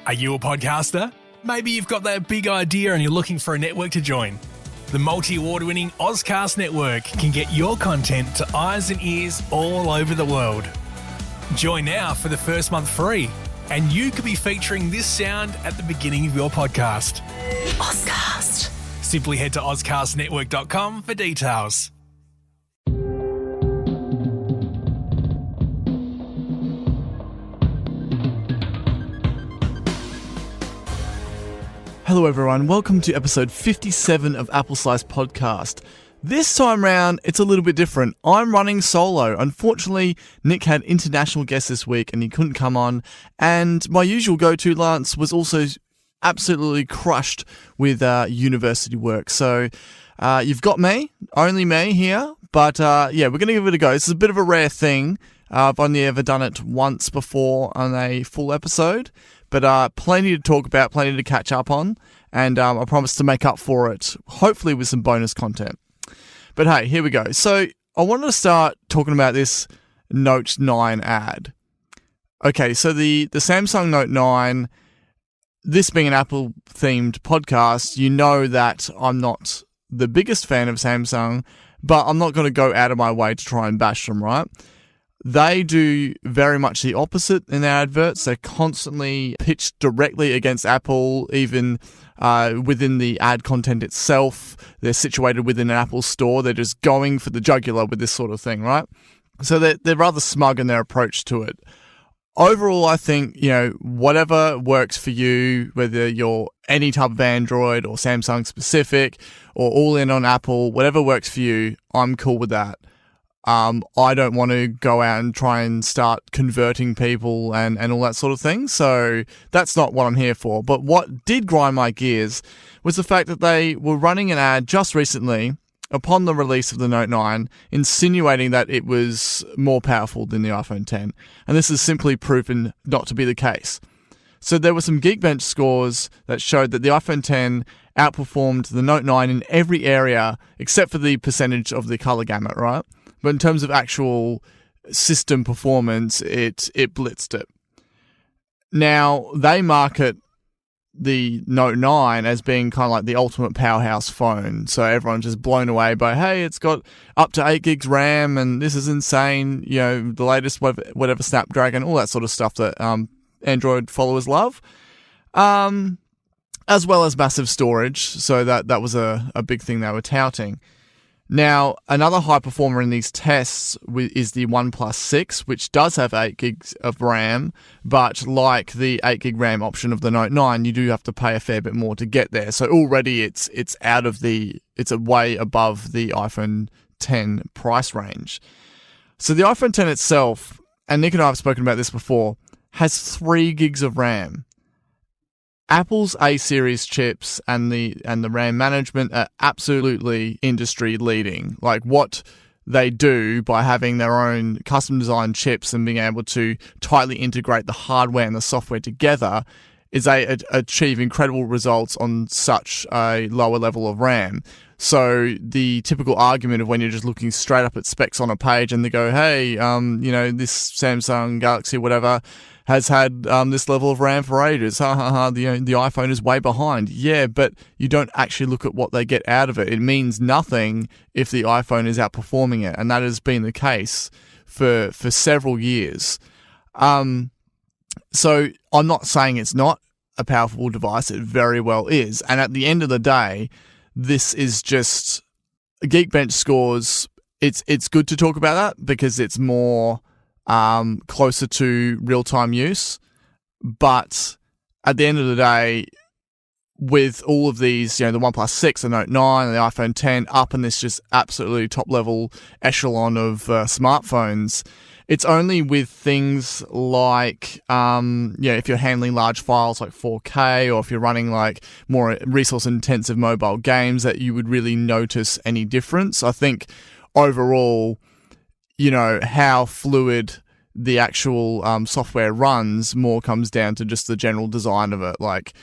Are you a podcaster? Maybe you've got that big idea and you're looking for a network to join. The multi-award-winning Ozcast network can get your content to eyes and ears all over the world. Join now for the first month free, and you could be featuring this sound at the beginning of your podcast. Ozcast. Simply head to ozcastnetwork.com for details. Hello everyone, welcome to episode 57 of Apple Slice Podcast. This time round, it's a little bit different. I'm running solo. Unfortunately, Nick had international guests this week and he couldn't come on. And my usual go-to, Lance, was also absolutely crushed with university work. So you've got me, only me here. But yeah, we're going to give it a go. This is a bit of a rare thing. I've only ever done it once before on a full episode. But plenty to talk about, plenty to catch up on, and I promise to make up for it, hopefully with some bonus content. But hey, here we go. So I wanted to start talking about this Note 9 ad. Okay, so the Samsung Note 9, this being an Apple-themed podcast, you know that I'm not the biggest fan of Samsung, but I'm not going to go out of my way to try and bash them, right? They do very much the opposite in their adverts. They're constantly pitched directly against Apple, even within the ad content itself. They're situated within an Apple store. They're just going for the jugular with this sort of thing, right? So they're rather smug in their approach to it. Overall, I think, whatever works for you, whether you're any type of Android or Samsung specific or all in on Apple, whatever works for you, I'm cool with that. I don't want to go out and try and start converting people and all that sort of thing. So that's not what I'm here for. But what did grind my gears was the fact that they were running an ad just recently upon the release of the Note 9, insinuating that it was more powerful than the iPhone X. And this is simply proven not to be the case. So there were some Geekbench scores that showed that the iPhone X outperformed the Note 9 in every area except for the percentage of the color gamut, right? But in terms of actual system performance, it blitzed it. Now, they market the Note 9 as being kind of like the ultimate powerhouse phone. So everyone's just blown away by, hey, it's got up to 8 gigs RAM and this is insane, the latest whatever Snapdragon, all that sort of stuff that Android followers love. As well as massive storage. So that was a big thing they were touting. Now, another high performer in these tests is the OnePlus 6, which does have 8 gigs of RAM, but like the 8 gig RAM option of the Note 9, you do have to pay a fair bit more to get there. So already it's way above the iPhone X price range. So the iPhone X itself, and Nick and I have spoken about this before, has 3 gigs of RAM. Apple's A-series chips and the RAM management are absolutely industry leading. Like what they do by having their own custom designed chips and being able to tightly integrate the hardware and the software together is they achieve incredible results on such a lower level of RAM. So the typical argument of when you're just looking straight up at specs on a page and they go, hey, this Samsung Galaxy whatever has had this level of RAM for ages. The iPhone is way behind. Yeah, but you don't actually look at what they get out of it. It means nothing if the iPhone is outperforming it, and that has been the case for several years. So I'm not saying it's not a powerful device. It very well is. And at the end of the day, this is just Geekbench scores. It's good to talk about that because it's more closer to real-time use. But at the end of the day, with all of these, the OnePlus 6, the Note 9, and the iPhone X up in this just absolutely top-level echelon of smartphones, it's only with things like, if you're handling large files like 4K or if you're running like more resource-intensive mobile games that you would really notice any difference. I think overall, how fluid the actual software runs more comes down to just the general design of it. Like,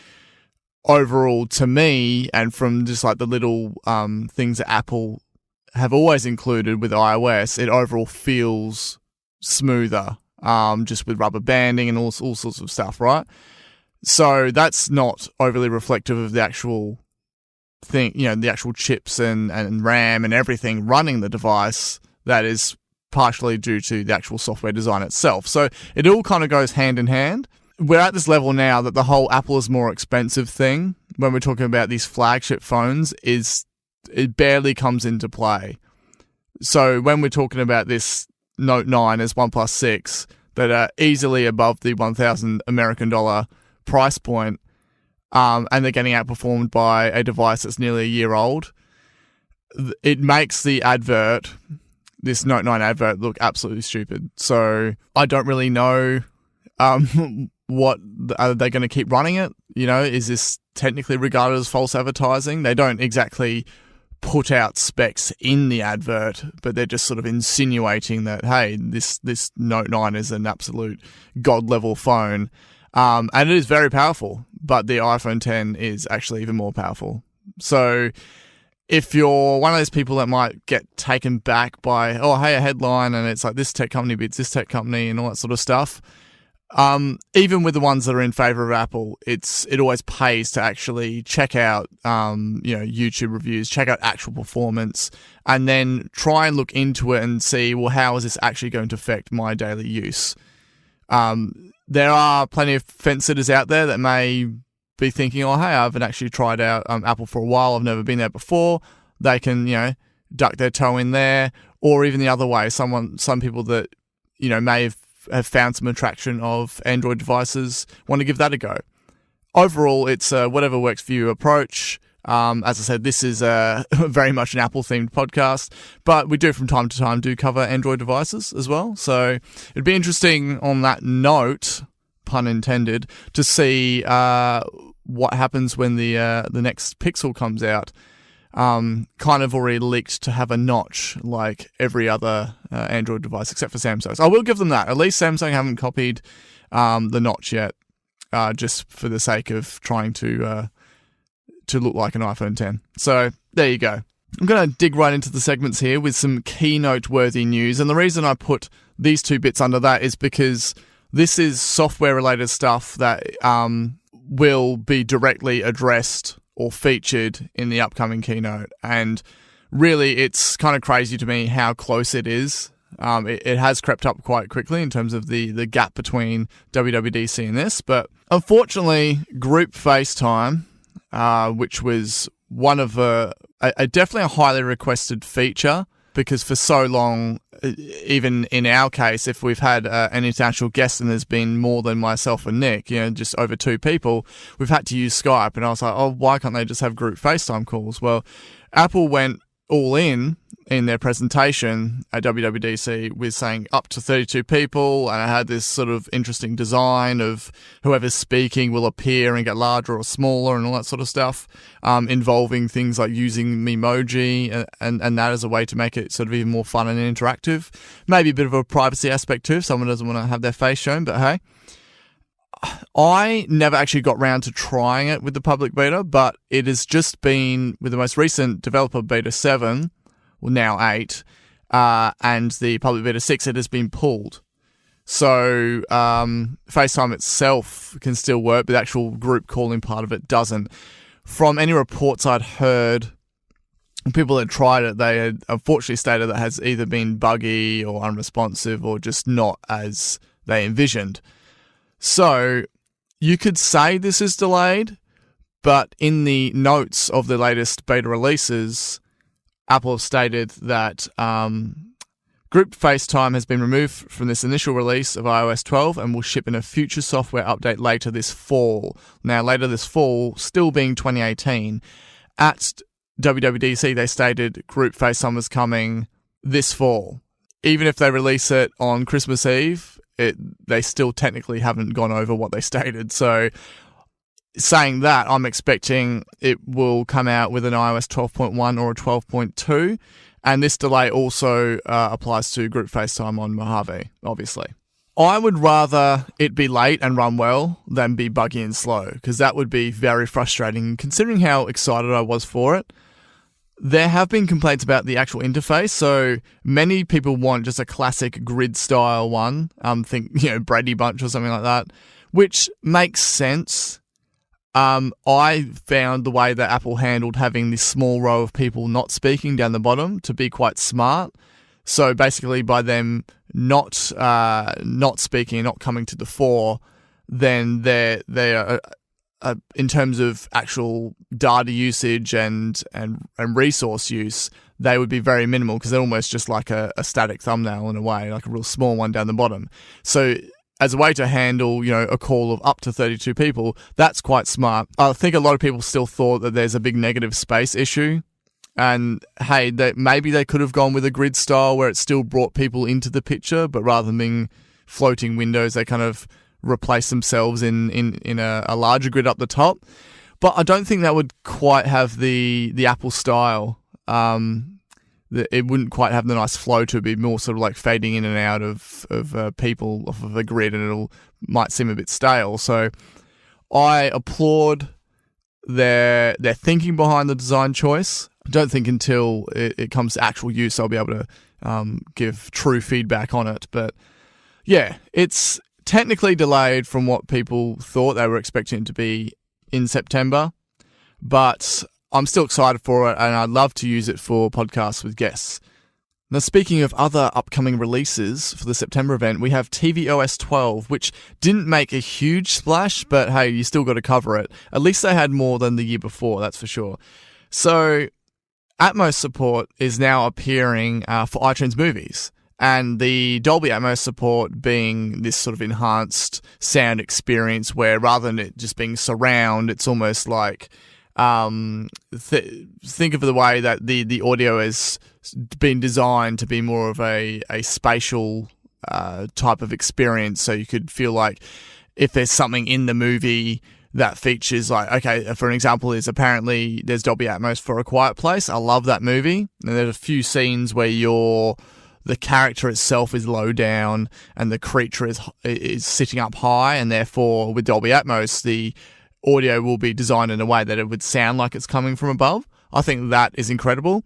overall, to me, and from just like the little things that Apple have always included with iOS, it overall feels smoother, just with rubber banding and all sorts of stuff, right? So that's not overly reflective of the actual thing, the actual chips and RAM and everything running the device. That is partially due to the actual software design itself. So it all kind of goes hand in hand. We're at this level now that the whole Apple is more expensive thing, when we're talking about these flagship phones, it barely comes into play. So when we're talking about this Note 9 as OnePlus 6 that are easily above the $1,000 American dollar price point, and they're getting outperformed by a device that's nearly a year old, it makes the advert, this Note 9 advert, look absolutely stupid. So I don't really know what are they going to keep running it? Is this technically regarded as false advertising? They don't exactly put out specs in the advert, but they're just sort of insinuating that, hey, this Note 9 is an absolute god-level phone. And it is very powerful, but the iPhone X is actually even more powerful. So if you're one of those people that might get taken back by, oh, hey, a headline, and it's like this tech company beats this tech company and all that sort of stuff, even with the ones that are in favor of Apple, it always pays to actually check out, YouTube reviews, check out actual performance, and then try and look into it and see, well, how is this actually going to affect my daily use? There are plenty of fence sitters out there that may be thinking, oh, hey, I haven't actually tried out Apple for a while. I've never been there before. They can, duck their toe in there, or even the other way. Some people that, may have found some attraction of Android devices want to give that a go. Overall, it's whatever works for you approach. As I said, this is very much an Apple-themed podcast, but we do from time to time cover Android devices as well. So it'd be interesting on that note, pun intended, to see what happens when the next Pixel comes out. Kind of already leaked to have a notch like every other Android device except for Samsung's. I will give them that. At least Samsung haven't copied the notch yet, just for the sake of trying to look like an iPhone X. So there you go. I'm going to dig right into the segments here with some keynote-worthy news. And the reason I put these two bits under that is because this is software-related stuff that will be directly addressed or featured in the upcoming keynote. And really, it's kind of crazy to me how close it is. It has crept up quite quickly in terms of the gap between WWDC and this. But unfortunately, Group FaceTime, which was one of definitely a highly requested feature, because for so long, even in our case, if we've had an international guest and there's been more than myself and Nick, just over two people, we've had to use Skype. And I was like, oh, why can't they just have group FaceTime calls? Well, Apple went all in their presentation at WWDC with saying up to 32 people, and it had this sort of interesting design of whoever's speaking will appear and get larger or smaller and all that sort of stuff, involving things like using Memoji and that as a way to make it sort of even more fun and interactive. Maybe a bit of a privacy aspect too if someone doesn't want to have their face shown, but hey. I never actually got round to trying it with the public beta, but it has just been with the most recent developer beta 7, well now 8, and the public beta 6, it has been pulled. So FaceTime itself can still work, but the actual group calling part of it doesn't. From any reports I'd heard, people that tried it, they had unfortunately stated that it has either been buggy or unresponsive or just not as they envisioned. So you could say this is delayed, but in the notes of the latest beta releases, Apple have stated that Group FaceTime has been removed from this initial release of iOS 12 and will ship in a future software update later this fall. Now, later this fall, still being 2018, at WWDC they stated Group FaceTime was coming this fall. Even if they release it on Christmas Eve, they still technically haven't gone over what they stated. So saying that, I'm expecting it will come out with an iOS 12.1 or a 12.2. And this delay also applies to Group FaceTime on Mojave, obviously. I would rather it be late and run well than be buggy and slow, because that would be very frustrating considering how excited I was for it. There have been complaints about the actual interface, so many people want just a classic grid-style one. Think, Brady Bunch or something like that, which makes sense. I found the way that Apple handled having this small row of people not speaking down the bottom to be quite smart. So basically, by them not speaking and not coming to the fore, then they are in terms of actual data usage and resource use, they would be very minimal because they're almost just like a static thumbnail in a way, like a real small one down the bottom. So as a way to handle, a call of up to 32 people, that's quite smart. I think a lot of people still thought that there's a big negative space issue. And hey, maybe they could have gone with a grid style where it still brought people into the picture, but rather than being floating windows, they kind of replace themselves in a larger grid up the top. But I don't think that would quite have the Apple style. It wouldn't quite have the nice flow to it. It'd be more sort of like fading in and out of people off of a grid, and it might seem a bit stale. So I applaud their thinking behind the design choice. I don't think until it comes to actual use I'll be able to give true feedback on it. But yeah, it's technically delayed from what people thought they were expecting it to be in September, but I'm still excited for it, and I'd love to use it for podcasts with guests. Now, speaking of other upcoming releases for the September event, we have tvOS 12, which didn't make a huge splash, but hey, you still got to cover it. At least they had more than the year before, that's for sure. So, Atmos support is now appearing for iTunes movies, and the Dolby Atmos support being this sort of enhanced sound experience where rather than it just being surround, it's almost like think of the way that the audio has been designed to be more of a spatial type of experience. So you could feel like if there's something in the movie that features, like, okay, for an example is apparently there's Dolby Atmos for A Quiet Place. I love that movie. And there's a few scenes where the character itself is low down and the creature is sitting up high, and therefore with Dolby Atmos, the audio will be designed in a way that it would sound like it's coming from above. I think that is incredible.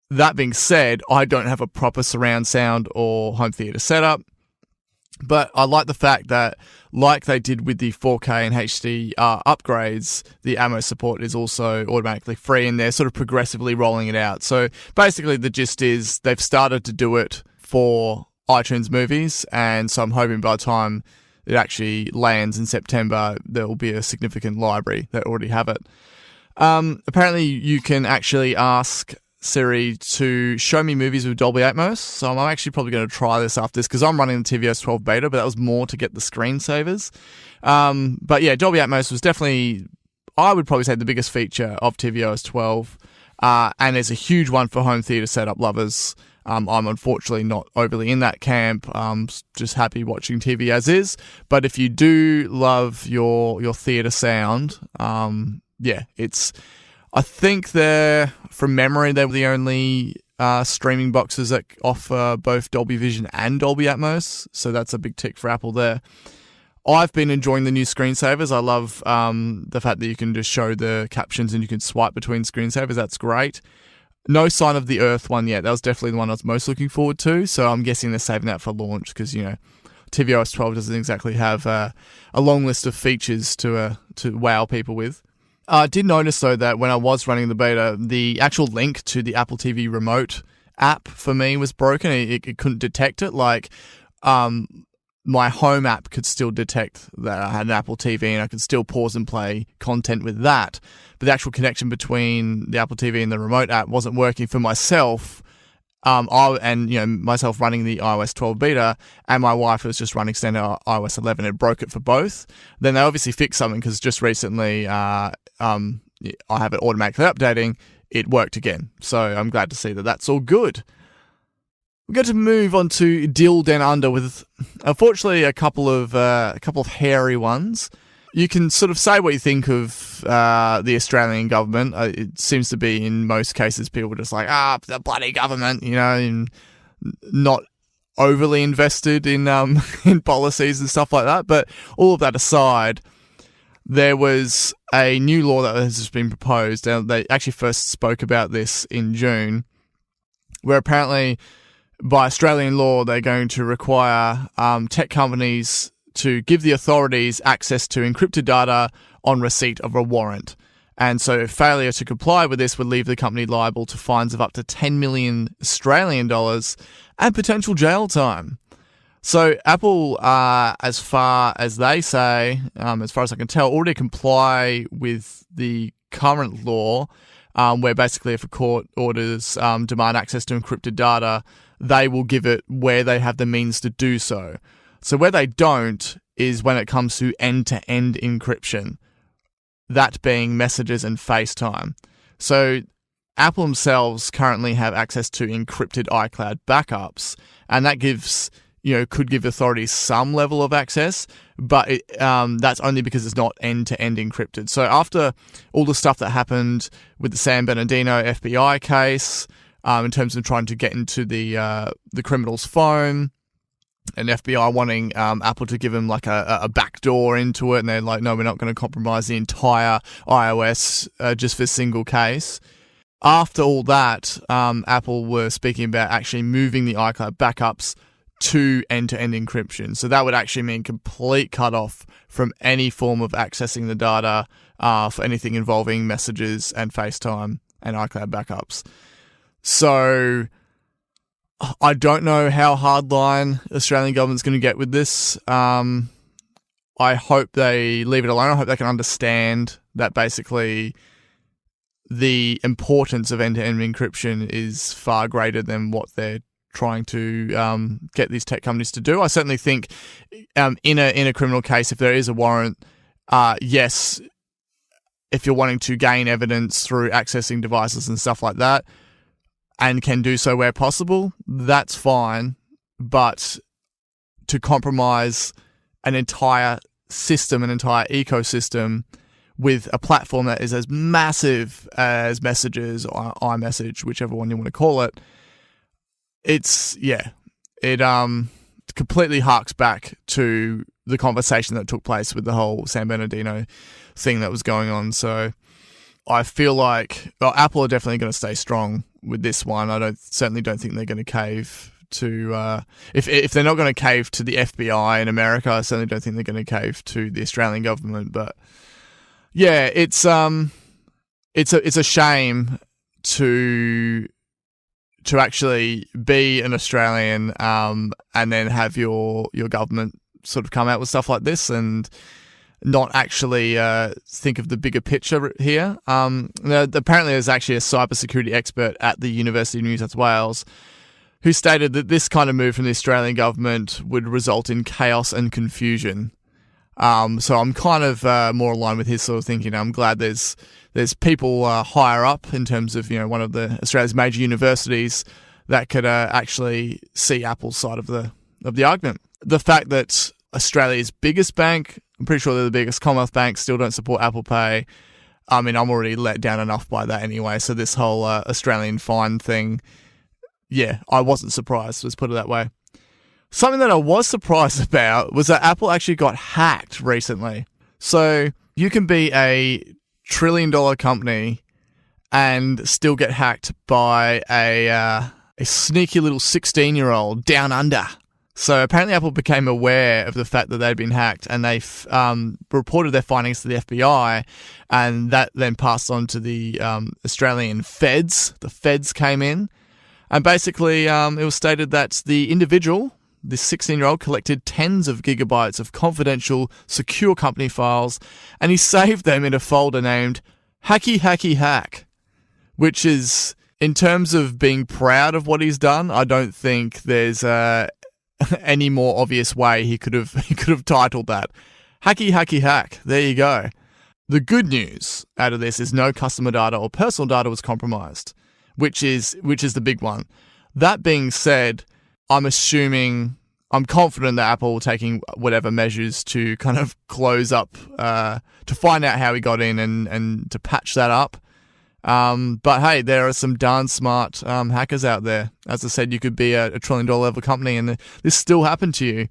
That being said, I don't have a proper surround sound or home theater setup, but I like the fact that, like they did with the 4K and HD upgrades, the Atmos support is also automatically free, and they're sort of progressively rolling it out. So basically the gist is they've started to do it for iTunes movies, and so I'm hoping by the time it actually lands in September, there will be a significant library that already have it. Apparently, you can actually ask Siri to show me movies with Dolby Atmos, so I'm actually probably going to try this after this because I'm running the tvOS 12 beta, but that was more to get the screensavers. But yeah, Dolby Atmos was definitely, I would probably say, the biggest feature of tvOS 12, and it's a huge one for home theater setup lovers. I'm unfortunately not overly in that camp. Just happy watching TV as is. But if you do love your theater sound, yeah, it's. I think from memory, they were the only streaming boxes that offer both Dolby Vision and Dolby Atmos. So that's a big tick for Apple there. I've been enjoying the new screensavers. I love the fact that you can just show the captions and you can swipe between screensavers. That's great. No sign of the Earth one yet. That was definitely the one I was most looking forward to. So I'm guessing they're saving that for launch because, tvOS 12 doesn't exactly have a long list of features to wow people with. I did notice, though, that when I was running the beta, the actual link to the Apple TV remote app for me was broken. It couldn't detect it. Like, my home app could still detect that I had an Apple TV and I could still pause and play content with that. But the actual connection between the Apple TV and the remote app wasn't working for myself. Myself running the iOS 12 beta, and my wife was just running standard iOS 11. It broke it for both. Then they obviously fixed something because just recently, I have it automatically updating. It worked again, so I'm glad to see that that's all good. We're going to move on to Dill Down Under with, unfortunately, a couple of hairy ones. You can sort of say what you think of the Australian government. It seems to be, in most cases, people are just like, the bloody government, and not overly invested in in policies and stuff like that. But all of that aside, there was a new law that has just been proposed. They actually first spoke about this in June, where apparently, by Australian law, they're going to require tech companies to give the authorities access to encrypted data on receipt of a warrant. And so failure to comply with this would leave the company liable to fines of up to 10 million Australian dollars and potential jail time. So Apple, as far as they say, as far as I can tell, already comply with the current law, where basically if a court orders demand access to encrypted data, they will give it where they have the means to do so. So where they don't is when it comes to end-to-end encryption, that being messages and FaceTime. So Apple themselves currently have access to encrypted iCloud backups, and that could give authorities some level of access, but that's only because it's not end-to-end encrypted. So after all the stuff that happened with the San Bernardino FBI case, in terms of trying to get into the criminal's phone, and FBI wanting Apple to give them like a backdoor into it, and they're like, no, we're not going to compromise the entire iOS just for a single case. After all that, Apple were speaking about actually moving the iCloud backups to end-to-end encryption. So that would actually mean complete cutoff from any form of accessing the data for anything involving messages and FaceTime and iCloud backups. So I don't know how hardline the Australian government's going to get with this. I hope they leave it alone. I hope they can understand that basically the importance of end-to-end encryption is far greater than what they're trying to get these tech companies to do. I certainly think in a criminal case, if there is a warrant, yes, if you're wanting to gain evidence through accessing devices and stuff like that, and can do so where possible, that's fine. But to compromise an entire system, an entire ecosystem with a platform that is as massive as Messages or iMessage, whichever one you want to call it, it completely harks back to the conversation that took place with the whole San Bernardino thing that was going on. So I feel like Apple are definitely going to stay strong with this one. I certainly don't think they're going to cave to if they're not going to cave to the FBI in America, I certainly don't think they're going to cave to the Australian government. But yeah, it's a shame to actually be an Australian and then have your government sort of come out with stuff like this and not actually think of the bigger picture here. Apparently there's actually a cybersecurity expert at the University of New South Wales who stated that this kind of move from the Australian government would result in chaos and confusion. So I'm kind of more aligned with his sort of thinking. I'm glad there's people higher up in terms of one of Australia's major universities that could actually see Apple's side of the argument. The fact that Australia's biggest bank, I'm pretty sure they're the biggest, Commonwealth Bank, still don't support Apple Pay. I mean, I'm already let down enough by that anyway. So this whole Australian fine thing, yeah, I wasn't surprised. Let's put it that way. Something that I was surprised about was that Apple actually got hacked recently. So you can be a $1 trillion company and still get hacked by a sneaky little 16-year-old down under. So apparently Apple became aware of the fact that they'd been hacked, and they reported their findings to the FBI, and that then passed on to the Australian feds. The feds came in, and basically it was stated that the individual, this 16-year-old, collected tens of gigabytes of confidential, secure company files, and he saved them in a folder named Hacky Hacky Hack, which is, in terms of being proud of what he's done, I don't think there's any more obvious way he could have titled that. Hacky Hacky Hack. There you go. The good news out of this is no customer data or personal data was compromised, which is the big one. That being said, I'm confident that Apple are taking whatever measures to kind of close up, to find out how he got in and to patch that up. But hey, there are some darn smart hackers out there. As I said, you could be a $1 trillion level company and this still happened to you.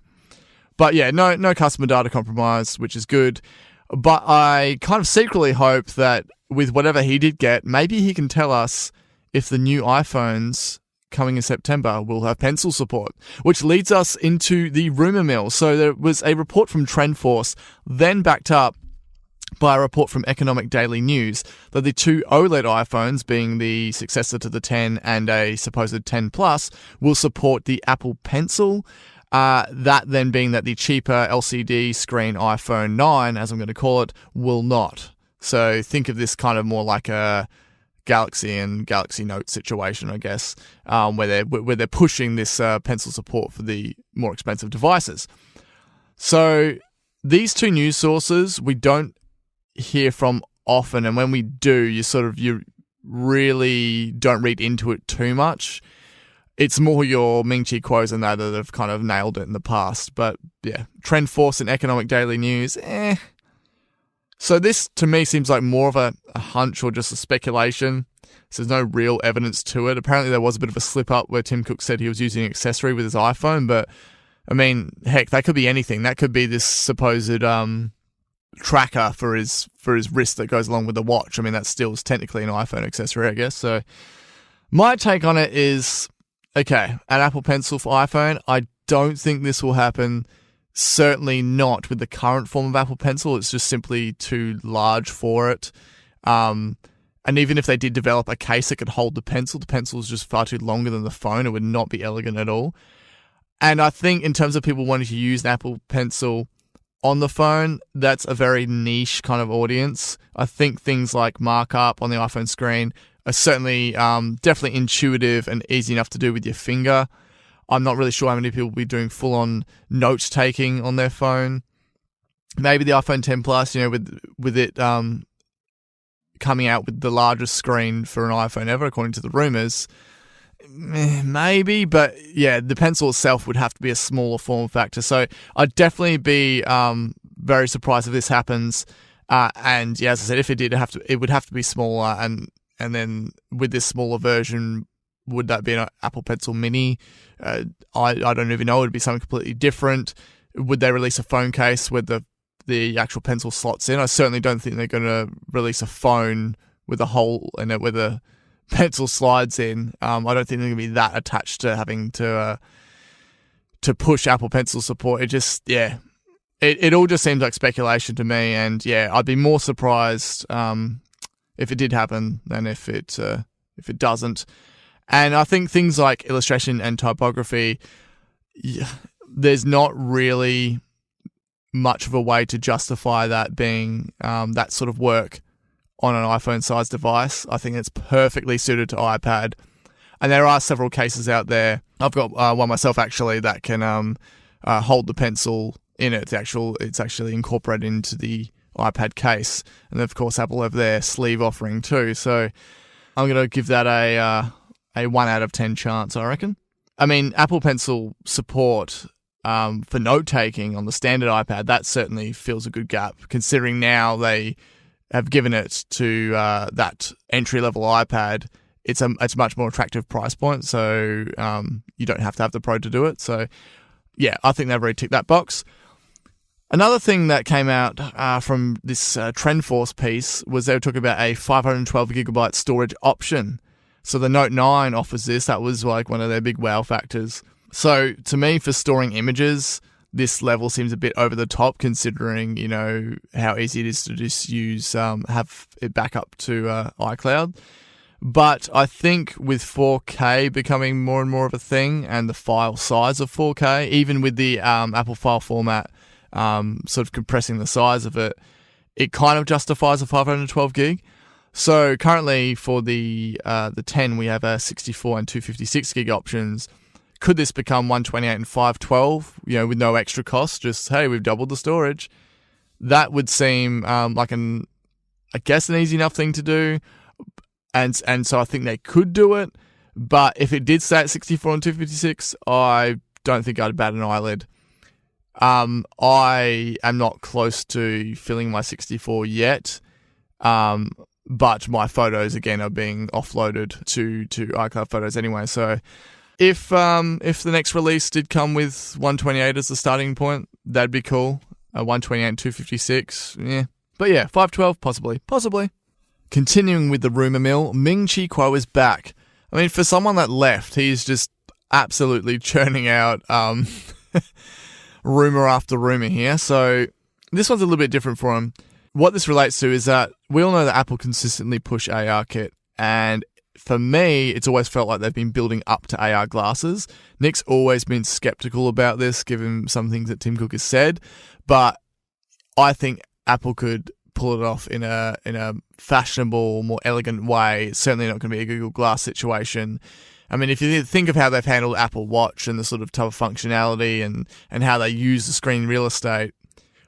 But yeah, no customer data compromise, which is good. But I kind of secretly hope that with whatever he did get, maybe he can tell us if the new iPhones coming in September will have pencil support, which leads us into the rumour mill. So there was a report from TrendForce, then backed up by a report from Economic Daily News, that the two OLED iPhones, being the successor to the 10 and a supposed 10 Plus, will support the Apple Pencil. That then being that the cheaper LCD screen iPhone 9, as I'm going to call it, will not. So think of this kind of more like a Galaxy and Galaxy Note situation, I guess, where they're pushing this pencil support for the more expensive devices. So these two news sources we don't hear from often, and when we do, you really don't read into it too much. It's more your Ming-Chi Kuos and that have kind of nailed it in the past. But yeah, TrendForce and Economic Daily News, So this, to me, seems like more of a hunch or just a speculation. So there's no real evidence to it. Apparently there was a bit of a slip-up where Tim Cook said he was using an accessory with his iPhone, but, I mean, heck, that could be anything. That could be this supposed tracker for his wrist that goes along with the watch. I mean, that still is technically an iPhone accessory, I guess. So my take on it is, okay, an Apple Pencil for iPhone, I don't think this will happen. Certainly not with the current form of Apple Pencil. It's just simply too large for it. And even if they did develop a case that could hold the pencil is just far too longer than the phone. It would not be elegant at all. And I think in terms of people wanting to use an Apple Pencil on the phone, that's a very niche kind of audience. I think things like markup on the iPhone screen are certainly definitely intuitive and easy enough to do with your finger. I'm not really sure how many people will be doing full-on note-taking on their phone. Maybe the iPhone 10 Plus, with it coming out with the largest screen for an iPhone ever, according to the rumours. Maybe, but yeah, the pencil itself would have to be a smaller form factor. So I'd definitely be very surprised if this happens. And yeah, as I said, if it did, it would have to be smaller. And then with this smaller version, would that be an Apple Pencil Mini? I don't even know. It would be something completely different. Would they release a phone case with the actual pencil slots in? I certainly don't think they're going to release a phone with a hole in it where the pencil slides in. I don't think they're going to be that attached to having to push Apple Pencil support. It just, yeah, it all just seems like speculation to me. And yeah, I'd be more surprised if it did happen than if it doesn't. And I think things like illustration and typography, there's not really much of a way to justify that being that sort of work on an iPhone-sized device. I think it's perfectly suited to iPad. And there are several cases out there. I've got one myself, actually, that can hold the pencil in it. It's actually incorporated into the iPad case. And, of course, Apple have their sleeve offering too. So I'm going to give that a 1 out of 10 chance, I reckon. I mean, Apple Pencil support for note-taking on the standard iPad, that certainly fills a good gap, considering now they have given it to that entry-level iPad. It's a much more attractive price point, so you don't have to have the Pro to do it. So, yeah, I think they've already ticked that box. Another thing that came out from this TrendForce piece was they were talking about a 512GB storage option. So the Note 9 offers this. That was like one of their big wow factors. So to me, for storing images, this level seems a bit over the top, considering, how easy it is to just have it back up to iCloud. But I think with 4K becoming more and more of a thing, and the file size of 4K, even with the Apple file format sort of compressing the size of it, it kind of justifies a 512 gig. So currently for the 10, we have a 64 and 256 gig options. Could this become 128 and 512, with no extra cost? Just, hey, we've doubled the storage. That would seem like an easy enough thing to do. And so I think they could do it. But if it did stay at 64 and 256, I don't think I'd bat an eyelid. I am not close to filling my 64 yet. But my photos, again, are being offloaded to iCloud Photos anyway. So if the next release did come with 128 as the starting point, that'd be cool. 128 and 256, yeah. But yeah, 512, possibly. Continuing with the rumour mill, Ming-Chi Kuo is back. I mean, for someone that left, he's just absolutely churning out rumor after rumor here. So this one's a little bit different for him. What this relates to is that we all know that Apple consistently push ARKit, and for me, it's always felt like they've been building up to AR glasses. Nick's always been skeptical about this, given some things that Tim Cook has said, but I think Apple could pull it off in a fashionable, more elegant way. It's certainly not going to be a Google Glass situation. I mean, if you think of how they've handled Apple Watch and the sort of type of functionality and how they use the screen real estate,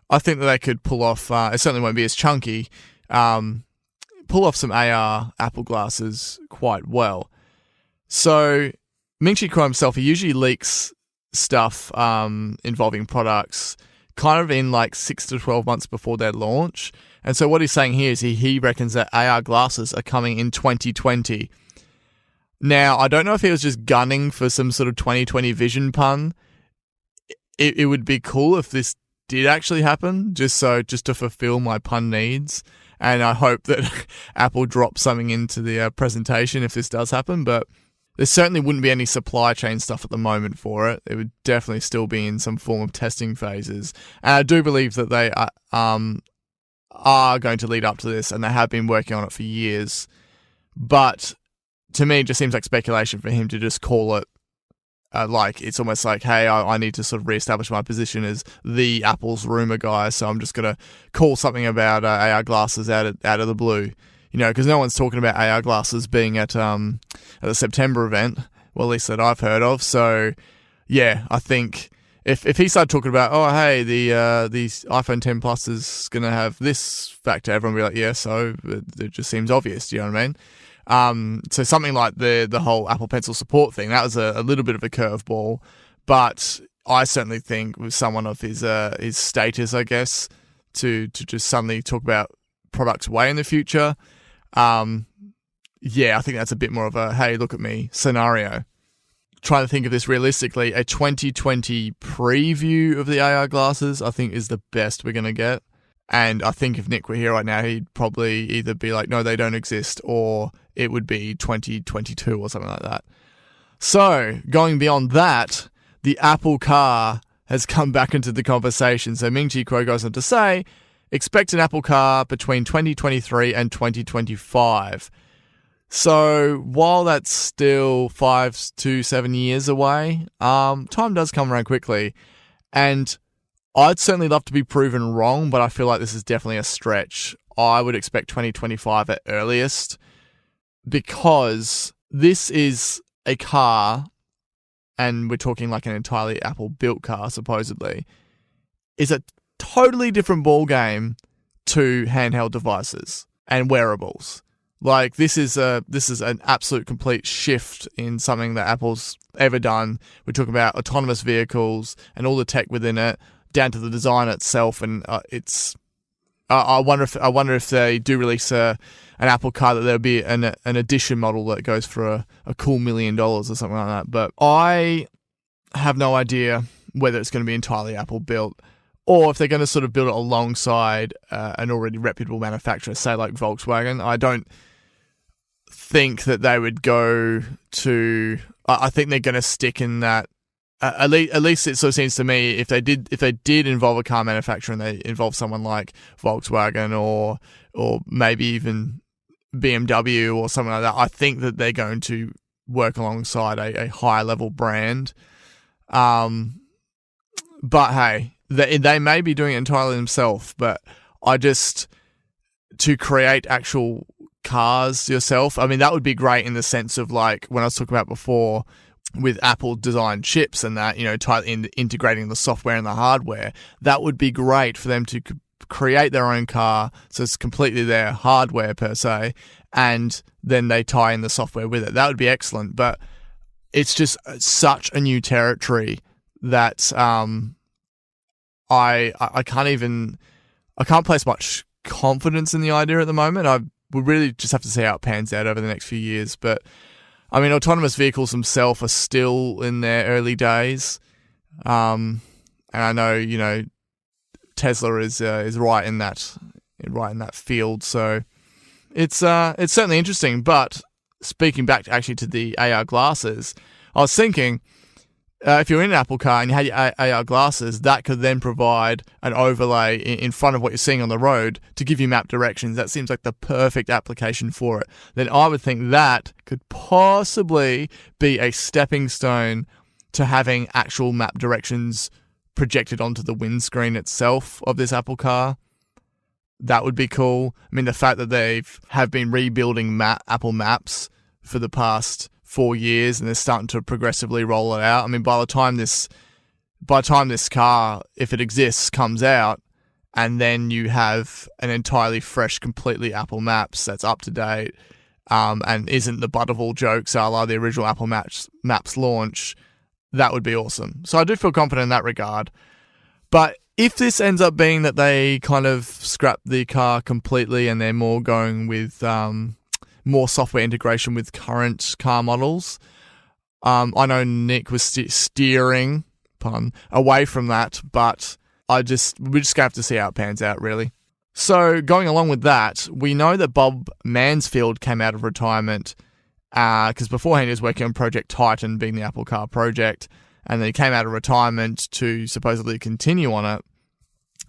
I think that they could pull off, it certainly won't be as chunky, pull off some AR Apple glasses quite well. So Ming-Chi Kuo himself, he usually leaks stuff involving products kind of in like 6 to 12 months before their launch. And so what he's saying here is he reckons that AR glasses are coming in 2020. Now, I don't know if he was just gunning for some sort of 2020 vision pun. It would be cool if this did actually happen, just to fulfill my pun needs. And I hope that Apple drops something into the presentation if this does happen. But there certainly wouldn't be any supply chain stuff at the moment for it. It would definitely still be in some form of testing phases. And I do believe that they are going to lead up to this, and they have been working on it for years. But to me, it just seems like speculation for him to just call it like it's almost like, hey, I need to sort of reestablish my position as the Apple's rumor guy, so I'm just going to call something about AR glasses out of the blue. You know, because no one's talking about AR glasses being at the September event, well, at least that I've heard of. So, yeah, I think if he started talking about, oh, hey, the iPhone 10 Plus is going to have this factor, everyone would be like, yeah, so it just seems obvious. Do you know what I mean? So something like the whole Apple Pencil support thing, that was a little bit of a curveball, but I certainly think with someone of his status, I guess, to just suddenly talk about products way in the future. Yeah, I think that's a bit more of a, hey, look at me scenario. Trying to think of this realistically, a 2020 preview of the AR glasses, I think, is the best we're going to get. And I think if Nick were here right now, he'd probably either be like, no, they don't exist, or it would be 2022 or something like that. So, going beyond that, the Apple Car has come back into the conversation. So Ming-Chi Kuo goes on to say, expect an Apple Car between 2023 and 2025. So while that's still 5 to 7 years away, time does come around quickly. And I'd certainly love to be proven wrong, but I feel like this is definitely a stretch. I would expect 2025 at earliest, because this is a car, and we're talking like an entirely Apple-built car, supposedly, is a totally different ball game to handheld devices and wearables. Like, this is an absolute complete shift in something that Apple's ever done. We're talking about autonomous vehicles and all the tech within it, down to the design itself, and it's. I wonder if they do release an Apple Car, that there'll be an edition model that goes for a cool $1 million or something like that. But I have no idea whether it's going to be entirely Apple built, or if they're going to sort of build it alongside an already reputable manufacturer, say like Volkswagen. I don't think that they would go to. I think they're going to stick in that. At least it sort of seems to me, if they did involve a car manufacturer and they involve someone like Volkswagen or maybe even BMW or something like that, I think that they're going to work alongside a higher level brand. But hey, they may be doing it entirely themselves. But to create actual cars yourself, I mean, that would be great in the sense of, like, when I was talking about before, with Apple designed chips and that, you know, integrating the software and the hardware, that would be great for them to create their own car, so it's completely their hardware per se, and then they tie in the software with it. That would be excellent, but it's just such a new territory that I can't place much confidence in the idea at the moment. I would really just have to see how it pans out over the next few years, but I mean, autonomous vehicles themselves are still in their early days, and I know, you know, Tesla is right in that field. So it's certainly interesting, but speaking back actually to the AR glasses, I was thinking, if you're in an Apple car and you had your AR glasses, that could then provide an overlay in front of what you're seeing on the road to give you map directions. That seems like the perfect application for it. Then I would think that could possibly be a stepping stone to having actual map directions projected onto the windscreen itself of this Apple car. That would be cool. I mean, the fact that they have been rebuilding Apple Maps for the past 4 years, and they're starting to progressively roll it out. I mean, by the time this car, if it exists, comes out, and then you have an entirely fresh, completely Apple Maps that's up to date, and isn't the butt of all jokes a la the original Apple Maps launch, that would be awesome. So I do feel confident in that regard. But if this ends up being that they kind of scrap the car completely and they're more going with more software integration with current car models. I know Nick was steering, pun, away from that, but we're just going to have to see how it pans out, really. So going along with that, we know that Bob Mansfield came out of retirement because beforehand he was working on Project Titan, being the Apple Car project, and then he came out of retirement to supposedly continue on it.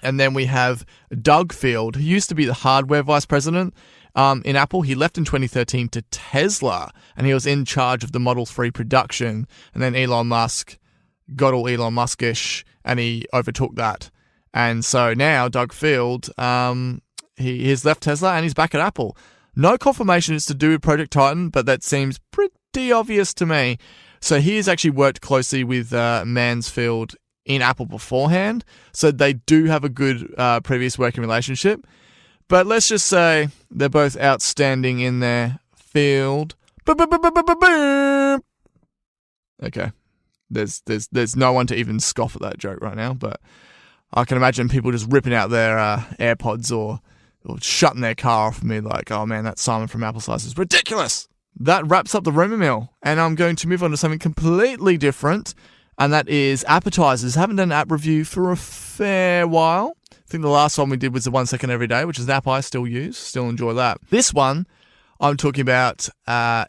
And then we have Doug Field, who used to be the hardware vice president in Apple. He left in 2013 to Tesla, and he was in charge of the Model 3 production. And then Elon Musk got all Elon Musk-ish, and he overtook that. And so now Doug Field, he has left Tesla, and he's back at Apple. No confirmation it's to do with Project Titan, but that seems pretty obvious to me. So he has actually worked closely with Mansfield in Apple beforehand, so they do have a good previous working relationship. But let's just say they're both outstanding in their field. Okay, there's no one to even scoff at that joke right now, but I can imagine people just ripping out their AirPods or shutting their car off me like, oh man, that Simon from Apple Slice is ridiculous. That wraps up the rumour mill, and I'm going to move on to something completely different, and that is appetizers. Haven't done an app review for a fair while. I think the last one we did was the 1 second every day, which is an app I still use, still enjoy that. This one, I'm talking about,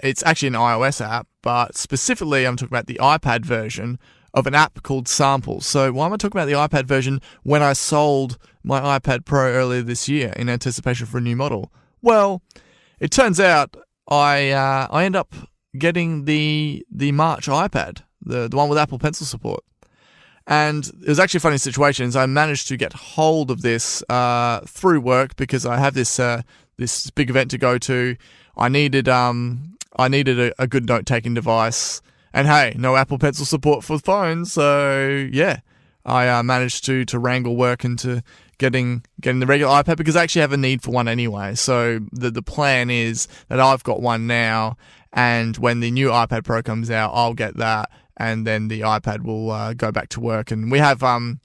it's actually an iOS app, but specifically I'm talking about the iPad version of an app called Samples. So why am I talking about the iPad version when I sold my iPad Pro earlier this year in anticipation for a new model? Well, it turns out I end up getting the March iPad, the one with Apple Pencil support. And it was actually a funny situation. I managed to get hold of this through work because I have this big event to go to. I needed a good note-taking device. And hey, no Apple Pencil support for phones, so yeah. I managed to wrangle work into getting the regular iPad because I actually have a need for one anyway. So the plan is that I've got one now, and when the new iPad Pro comes out, I'll get that, and then the iPad will go back to work. And we have some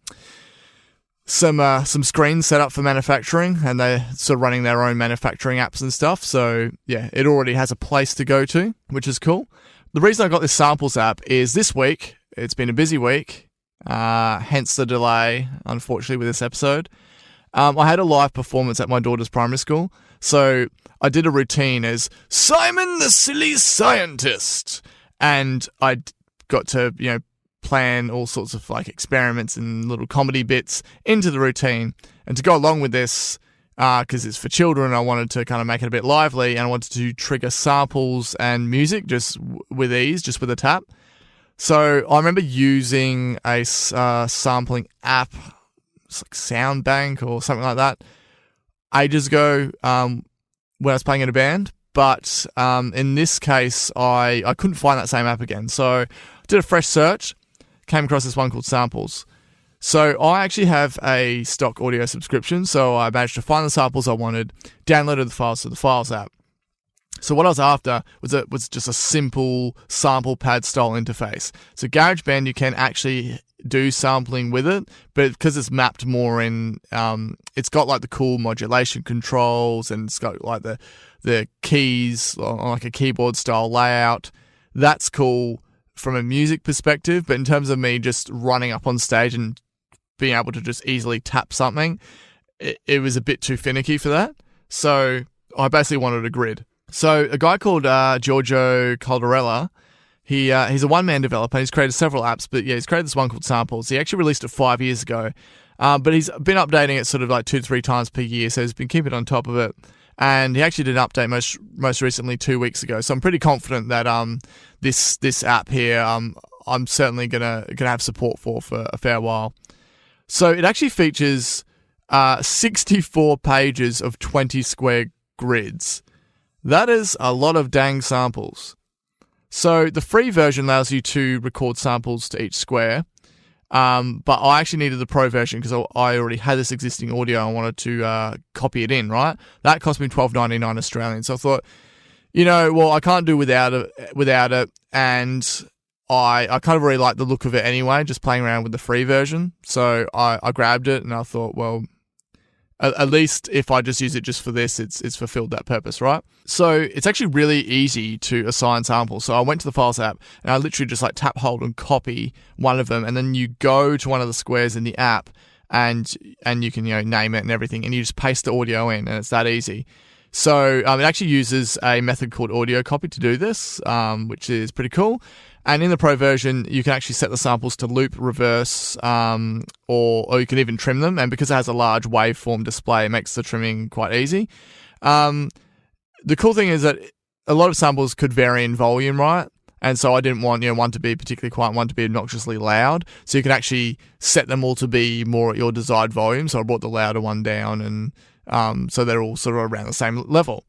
screens set up for manufacturing, and they're sort of running their own manufacturing apps and stuff. So yeah, it already has a place to go to, which is cool. The reason I got this Samples app is this week, it's been a busy week, hence the delay, unfortunately, with this episode. I had a live performance at my daughter's primary school, so I did a routine as Simon the Silly Scientist, and I got to, plan all sorts of like experiments and little comedy bits into the routine. And to go along with this, because it's for children, I wanted to kind of make it a bit lively, and I wanted to trigger samples and music just with ease, just with a tap. So I remember using a sampling app, it's like Soundbank or something like that, ages ago when I was playing in a band. But in this case, I couldn't find that same app again. So I did a fresh search, came across this one called Samples. So I actually have a stock audio subscription, so I managed to find the samples I wanted, downloaded the files to the Files app. So what I was after was just a simple sample pad style interface. So GarageBand, you can actually do sampling with it, but because it's mapped more in, it's got like the cool modulation controls, and it's got like the keys on like a keyboard style layout. That's cool from a music perspective, but in terms of me just running up on stage and being able to just easily tap something, it was a bit too finicky for that. So I basically wanted a grid. So a guy called Giorgio Caldarella, he's a one-man developer. He's created several apps, but yeah, he's created this one called Samples. He actually released it 5 years ago, but he's been updating it sort of like 2 to 3 times per year, so he's been keeping on top of it. And he actually did an update most recently 2 weeks ago. So I'm pretty confident that this app here I'm certainly gonna have support for a fair while. So it actually features 64 pages of 20 square grids. That is a lot of dang samples. So the free version allows you to record samples to each square, but I actually needed the pro version because I already had this existing audio. I wanted to copy it in, right? That cost me $12.99 Australian. So I thought, I can't do without it, and I kind of really like the look of it anyway, just playing around with the free version. So I grabbed it and I thought, well, at least if I just use it just for this, it's fulfilled that purpose, right? So it's actually really easy to assign samples. So I went to the Files app and I literally just like tap, hold, and copy one of them, and then you go to one of the squares in the app and you can name it and everything, and you just paste the audio in, and it's that easy. So it actually uses a method called audio copy to do this, which is pretty cool. And in the pro version, you can actually set the samples to loop, reverse, or you can even trim them. And because it has a large waveform display, it makes the trimming quite easy. The cool thing is that a lot of samples could vary in volume, right? And so I didn't want one to be particularly quiet, one to be obnoxiously loud. So you can actually set them all to be more at your desired volume. So I brought the louder one down, and so they're all sort of around the same level.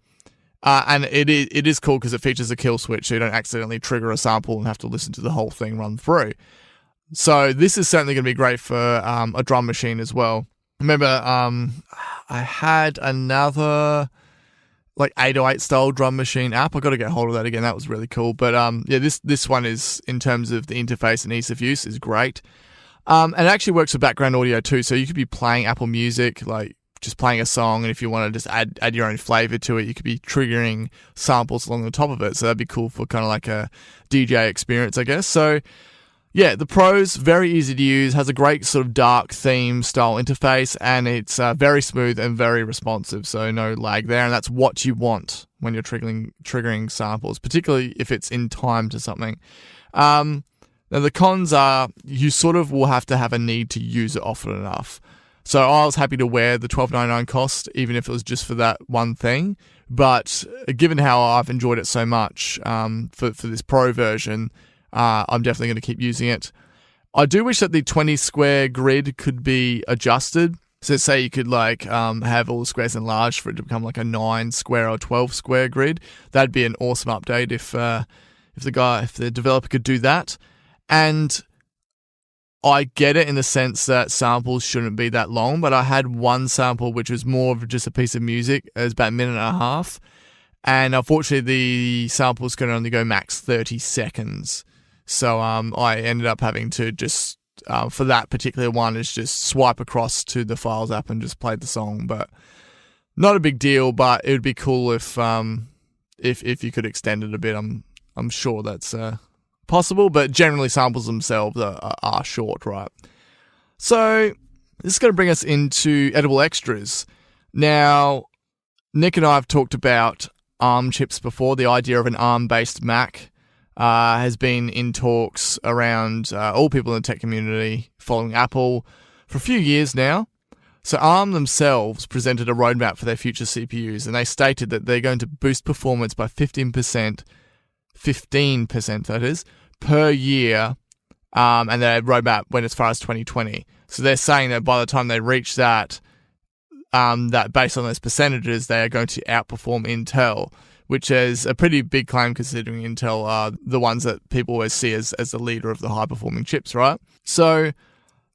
And it is cool because it features a kill switch, so you don't accidentally trigger a sample and have to listen to the whole thing run through. So this is certainly going to be great for a drum machine as well. Remember, I had another like 808 style drum machine app. I got to get hold of that again. That was really cool. But this one is, in terms of the interface and ease of use, is great. And it actually works with background audio too. So you could be playing Apple Music, like just playing a song, and if you want to just add your own flavor to it, you could be triggering samples along the top of it. So that'd be cool for kind of like a DJ experience, I guess. So yeah, the Pro's very easy to use, has a great sort of dark theme style interface, and it's very smooth and very responsive, so no lag there, and that's what you want when you're triggering samples, particularly if it's in time to something. Now the cons are you sort of will have to have a need to use it often enough. So I was happy to wear the $12.99 cost, even if it was just for that one thing. But given how I've enjoyed it so much for this Pro version, I'm definitely going to keep using it. I do wish that the 20 square grid could be adjusted. So say you could have all the squares enlarged for it to become like a 9 square or 12 square grid. That'd be an awesome update if the developer could do that. And I get it in the sense that samples shouldn't be that long, but I had one sample which was more of just a piece of music. It was about a minute and a half, and unfortunately the samples can only go max 30 seconds. So I ended up having to just, for that particular one, is just swipe across to the Files app and just play the song. But not a big deal, but it would be cool if you could extend it a bit. I'm sure that's possible, but generally samples themselves are short, right? So this is going to bring us into edible extras. Now, Nick and I have talked about ARM chips before. The idea of an ARM-based Mac has been in talks around all people in the tech community following Apple for a few years now. So ARM themselves presented a roadmap for their future CPUs, and they stated that they're going to boost performance by 15% that is, per year, and their roadmap went as far as 2020. So they're saying that by the time they reach that based on those percentages, they are going to outperform Intel, which is a pretty big claim considering Intel are the ones that people always see as the leader of the high-performing chips, right? So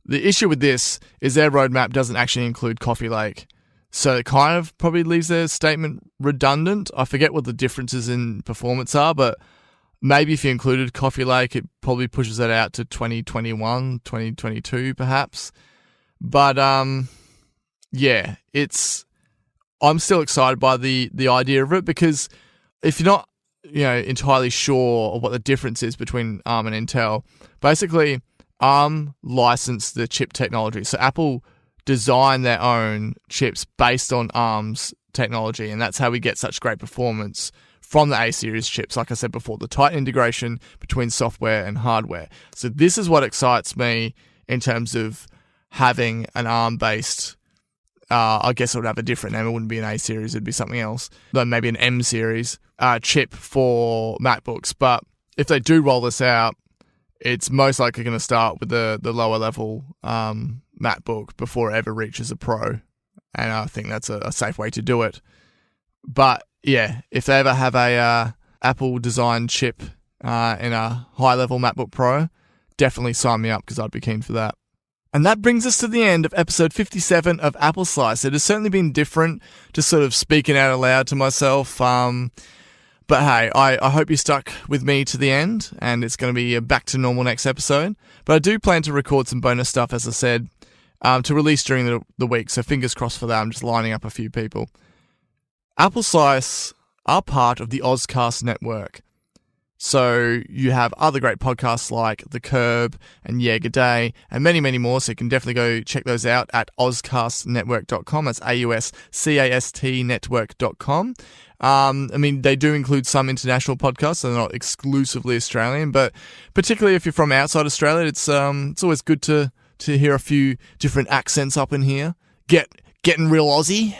the issue with this is their roadmap doesn't actually include Coffee Lake. So it kind of probably leaves their statement redundant. I forget what the differences in performance are, but maybe if you included Coffee Lake, it probably pushes that out to 2021, 2022 perhaps. But yeah, I'm still excited by the idea of it, because if you're not entirely sure of what the difference is between ARM and Intel, basically ARM licensed the chip technology. So Apple designed their own chips based on ARM's technology, and that's how we get such great performance from the A series chips. Like I said before, the tight integration between software and hardware. So this is what excites me in terms of having an ARM-based, I guess it would have a different name. It wouldn't be an A series, it'd be something else. Though maybe an M series chip for MacBooks. But if they do roll this out, it's most likely going to start with the lower level MacBook before it ever reaches a Pro. And I think that's a safe way to do it. But yeah, if they ever have a Apple designed chip in a high level MacBook Pro, definitely sign me up because I'd be keen for that. And that brings us to the end of episode 57 of Apple Slice. It has certainly been different, just sort of speaking out aloud to myself. But hey, I hope you stuck with me to the end, and it's going to be back to normal next episode. But I do plan to record some bonus stuff, as I said, to release during the week. So fingers crossed for that. I'm just lining up a few people. Apple Slice are part of the Ozcast network. So you have other great podcasts like The Curb and Yeah G'day and many, many more. So you can definitely go check those out at ozcastnetwork.com. That's AUSCAST network.com. I mean, they do include some international podcasts, so they're not exclusively Australian, but particularly if you're from outside Australia, it's always good to hear a few different accents up in here. Getting real Aussie.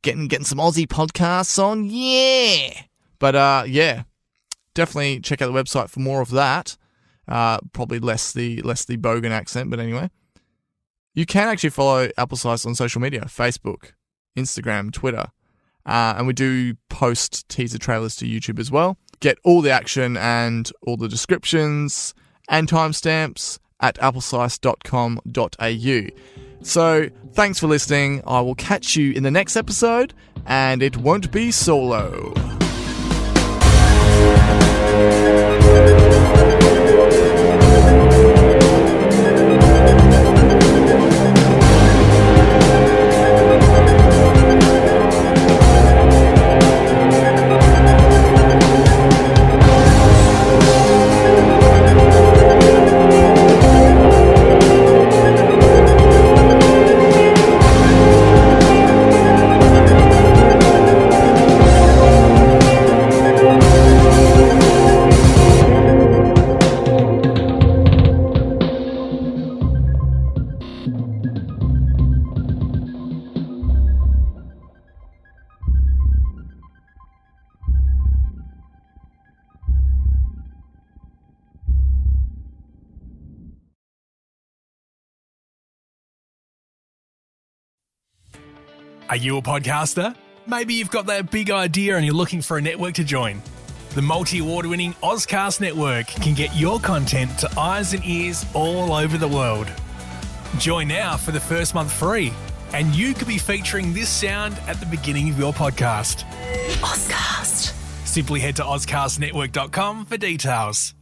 Getting some Aussie podcasts on. Yeah. But yeah. Definitely check out the website for more of that. Probably less the Bogan accent, but anyway. You can actually follow Apple Slice on social media, Facebook, Instagram, Twitter. And we do post teaser trailers to YouTube as well. Get all the action and all the descriptions and timestamps at appleslice.com.au. So, thanks for listening. I will catch you in the next episode, and it won't be solo. Are you a podcaster? Maybe you've got that big idea and you're looking for a network to join. The multi-award-winning Ozcast network can get your content to eyes and ears all over the world. Join now for the first month free, and you could be featuring this sound at the beginning of your podcast. Ozcast. Simply head to ozcastnetwork.com for details.